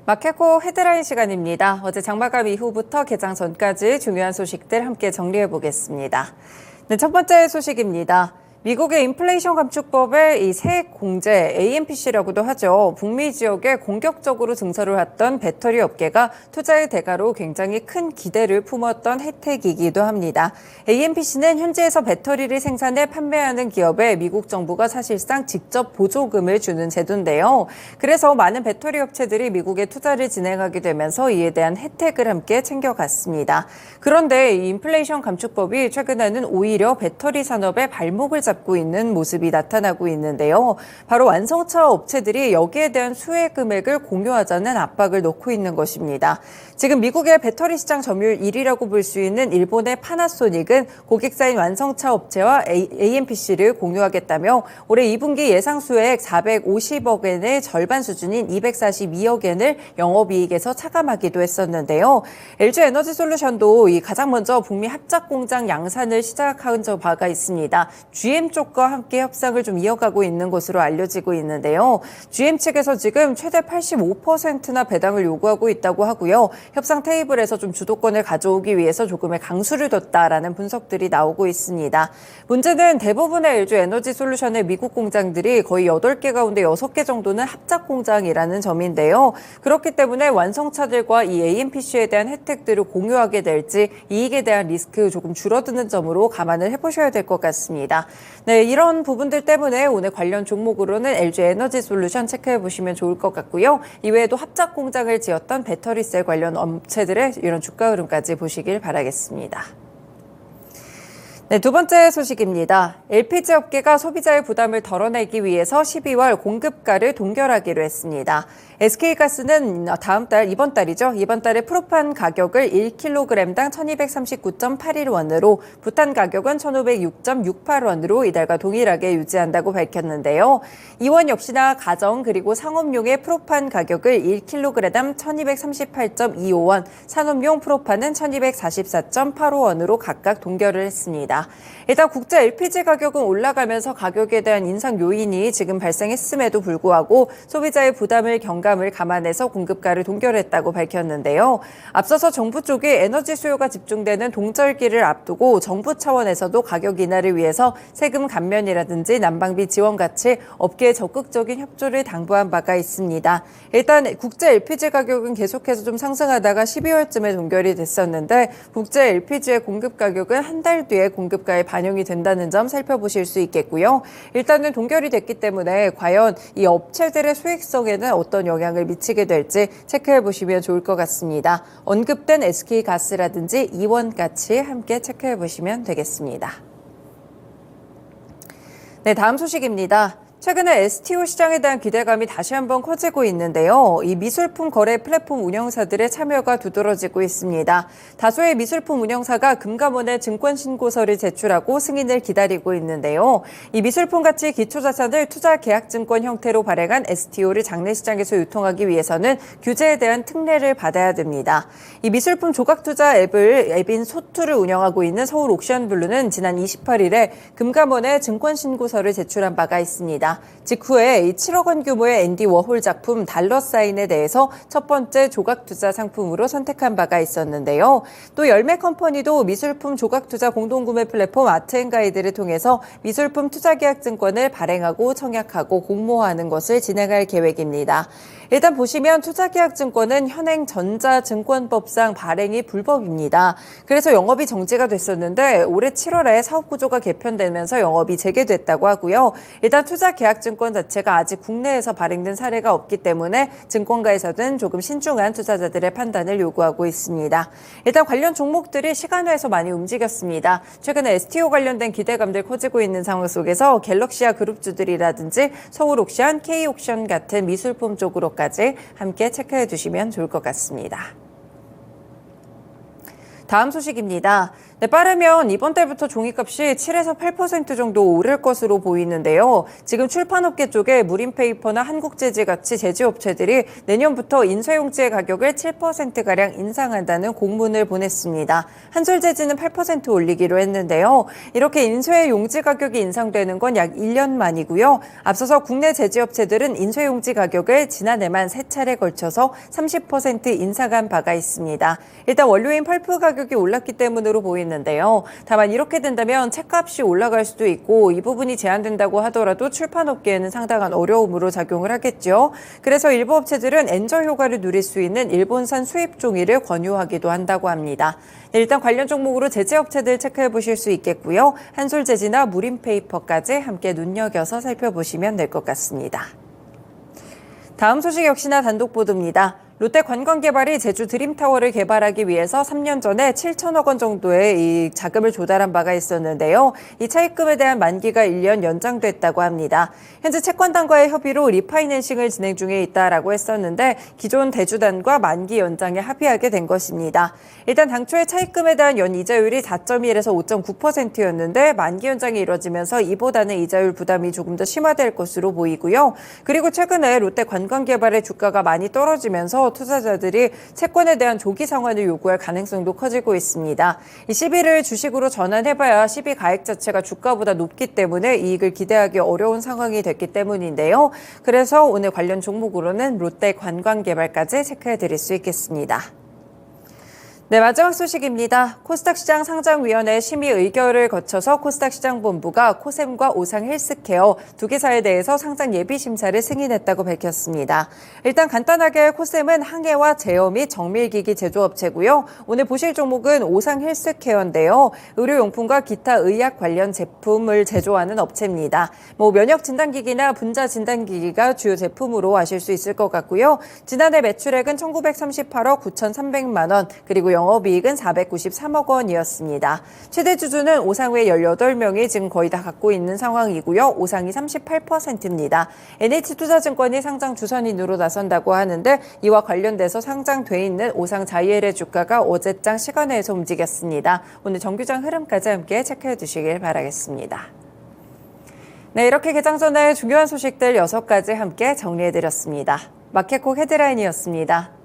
마켓코 헤드라인 시간입니다. 어제 장마감 이후부터 개장 전까지 중요한 소식들 함께 정리해 보겠습니다. 네, 첫 번째 소식입니다. 미국의 인플레이션 감축법의 이 세액 공제, AMPC라고도 하죠. 북미 지역에 공격적으로 증설을 했던 배터리 업계가 투자의 대가로 굉장히 큰 기대를 품었던 혜택이기도 합니다. AMPC는 현지에서 배터리를 생산해 판매하는 기업에 미국 정부가 사실상 직접 보조금을 주는 제도인데요. 그래서 많은 배터리 업체들이 미국에 투자를 진행하게 되면서 이에 대한 혜택을 함께 챙겨갔습니다. 그런데 이 인플레이션 감축법이 최근에는 오히려 배터리 산업의 발목을 잡고 있는 모습이 나타나고 있는데요. 바로 완성차 업체들이 여기에 대한 수혜 금액을 공유하자는 압박을 놓고 있는 것입니다. 지금 미국의 배터리 시장 점유율 1위라고 볼 수 있는 일본의 파나소닉은 고객사인 완성차 업체와 AMPC를 공유하겠다며 올해 2분기 예상 수혜액 450억 엔의 절반 수준인 242억 엔을 영업이익에서 차감하기도 했었는데요. LG에너지솔루션도 가장 먼저 북미 합작 공장 양산을 시작한 바가 있습니다. GM 쪽과 함께 협상을 좀 이어가고 있는 것으로 알려지고 있는데요. GM 측에서 지금 최대 85%나 배당을 요구하고 있다고 하고요. 협상 테이블에서 좀 주도권을 가져오기 위해서 조금의 강수를 뒀다라는 분석들이 나오고 있습니다. 문제는 대부분의 LG에너지솔루션의 미국 공장들이 거의 8개 가운데 6개 정도는 합작 공장이라는 점인데요. 그렇기 때문에 완성차들과 이 AMPC에 대한 혜택들을 공유하게 될지 이익에 대한 리스크 조금 줄어드는 점으로 감안을 해보셔야 될 것 같습니다. 네, 이런 부분들 때문에 오늘 관련 종목으로는 LG에너지솔루션 체크해 보시면 좋을 것 같고요. 이외에도 합작 공장을 지었던 배터리셀 관련 업체들의 이런 주가 흐름까지 보시길 바라겠습니다. 네, 두 번째 소식입니다. LPG 업계가 소비자의 부담을 덜어내기 위해서 12월 공급가를 동결하기로 했습니다. SK가스는 이번 달에 프로판 가격을 1kg당 1239.81원으로 부탄 가격은 1506.68원으로 이달과 동일하게 유지한다고 밝혔는데요. 이원 역시나 가정 그리고 상업용의 프로판 가격을 1kg당 1238.25원, 산업용 프로판은 1244.85원으로 각각 동결을 했습니다. 일단 국제 LPG 가격은 올라가면서 가격에 대한 인상 요인이 지금 발생했음에도 불구하고 소비자의 부담을 경감을 감안해서 공급가를 동결했다고 밝혔는데요. 앞서서 정부 쪽이 에너지 수요가 집중되는 동절기를 앞두고 정부 차원에서도 가격 인하를 위해서 세금 감면이라든지 난방비 지원 같이 업계에 적극적인 협조를 당부한 바가 있습니다. 일단 국제 LPG 가격은 계속해서 좀 상승하다가 12월쯤에 동결이 됐었는데 국제 LPG의 공급 가격은 한 달 뒤에 공급가에 반영이 된다는 점 살펴보실 수 있겠고요. 일단은 동결이 됐기 때문에 과연 이 업체들의 수익성에는 어떤 영향을 미치게 될지 체크해 보시면 좋을 것 같습니다. 언급된 SK가스라든지 이원같이 함께 체크해 보시면 되겠습니다. 네, 다음 소식입니다. 최근에 STO 시장에 대한 기대감이 다시 한번 커지고 있는데요. 이 미술품 거래 플랫폼 운영사들의 참여가 두드러지고 있습니다. 다수의 미술품 운영사가 금감원에 증권신고서를 제출하고 승인을 기다리고 있는데요. 이 미술품 가치 기초자산을 투자계약증권 형태로 발행한 STO를 장내시장에서 유통하기 위해서는 규제에 대한 특례를 받아야 됩니다. 이 미술품 조각투자 앱인 소투를 운영하고 있는 서울옥션블루는 지난 28일에 금감원에 증권신고서를 제출한 바가 있습니다. 직후에 이 7억 원 규모의 앤디 워홀 작품 달러사인에 대해서 첫 번째 조각투자 상품으로 선택한 바가 있었는데요. 또 열매 컴퍼니도 미술품 조각투자 공동구매 플랫폼 아트앤가이드를 통해서 미술품 투자계약증권을 발행하고 청약하고 공모하는 것을 진행할 계획입니다. 일단 보시면 투자계약증권은 현행 전자증권법상 발행이 불법입니다. 그래서 영업이 정지가 됐었는데 올해 7월에 사업구조가 개편되면서 영업이 재개됐다고 하고요. 일단 투자계약증권 자체가 아직 국내에서 발행된 사례가 없기 때문에 증권가에서는 조금 신중한 투자자들의 판단을 요구하고 있습니다. 일단 관련 종목들이 시간외에서 많이 움직였습니다. 최근에 STO 관련된 기대감들 커지고 있는 상황 속에서 갤럭시아 그룹주들이라든지 서울옥션, K옥션 같은 미술품 쪽으로까지 함께 체크해 두시면 좋을 것 같습니다. 다음 소식입니다. 네, 빠르면 이번 달부터 종이값이 7에서 8% 정도 오를 것으로 보이는데요. 지금 출판업계 쪽에 무림페이퍼나 한국재지 같이 제지업체들이 내년부터 인쇄용지의 가격을 7%가량 인상한다는 공문을 보냈습니다. 한솔재지는 8% 올리기로 했는데요. 이렇게 인쇄용지 가격이 인상되는 건 약 1년 만이고요. 앞서서 국내 제지업체들은 인쇄용지 가격을 지난해만 3차례 걸쳐서 30% 인상한 바가 있습니다. 일단 원료인 펄프 가격이 올랐기 때문으로 보이는데요. 다만 이렇게 된다면 책값이 올라갈 수도 있고 이 부분이 제한된다고 하더라도 출판업계에는 상당한 어려움으로 작용을 하겠죠. 그래서 일부 업체들은 엔저 효과를 누릴 수 있는 일본산 수입 종이를 권유하기도 한다고 합니다. 네, 일단 관련 종목으로 제재업체들 체크해 보실 수 있겠고요. 한솔재지나 무림페이퍼까지 함께 눈여겨서 살펴보시면 될 것 같습니다. 다음 소식 역시나 단독 보도입니다. 롯데관광개발이 제주 드림타워를 개발하기 위해서 3년 전에 7천억 원 정도의 이 자금을 조달한 바가 있었는데요. 이 차입금에 대한 만기가 1년 연장됐다고 합니다. 현재 채권단과의 협의로 리파이낸싱을 진행 중에 있다라고 했었는데 기존 대주단과 만기 연장에 합의하게 된 것입니다. 일단 당초에 차입금에 대한 연 이자율이 4.1에서 5.9%였는데 만기 연장이 이뤄지면서 이보다는 이자율 부담이 조금 더 심화될 것으로 보이고요. 그리고 최근에 롯데관광개발의 주가가 많이 떨어지면서 투자자들이 채권에 대한 조기 상환을 요구할 가능성도 커지고 있습니다. 이 시비를 주식으로 전환해봐야 시비 가액 자체가 주가보다 높기 때문에 이익을 기대하기 어려운 상황이 됐기 때문인데요. 그래서 오늘 관련 종목으로는 롯데관광개발까지 체크해드릴 수 있겠습니다. 네, 마지막 소식입니다. 코스닥 시장 상장위원회 심의 의결을 거쳐서 코스닥 시장본부가 코셈과 오상 헬스케어 두 개사에 대해서 상장 예비 심사를 승인했다고 밝혔습니다. 일단 간단하게 코셈은 항해와 제어 및 정밀기기 제조업체고요. 오늘 보실 종목은 오상 헬스케어인데요. 의료용품과 기타 의약 관련 제품을 제조하는 업체입니다. 면역 진단기기나 분자 진단기기가 주요 제품으로 아실 수 있을 것 같고요. 지난해 매출액은 1,938억 9,300만 원, 그리고 영업이익은 493억 원이었습니다. 최대 주주는 오상회 18명이 지금 거의 다 갖고 있는 상황이고요. 오상이 38%입니다. NH투자증권이 상장 주선인으로 나선다고 하는데 이와 관련돼서 상장돼 있는 오상 자이엘의 주가가 어제장 시간외에서 움직였습니다. 오늘 정규장 흐름까지 함께 체크해 두시길 바라겠습니다. 네, 이렇게 개장 전에 중요한 소식들 6가지 함께 정리해드렸습니다. 마켓콕 헤드라인이었습니다.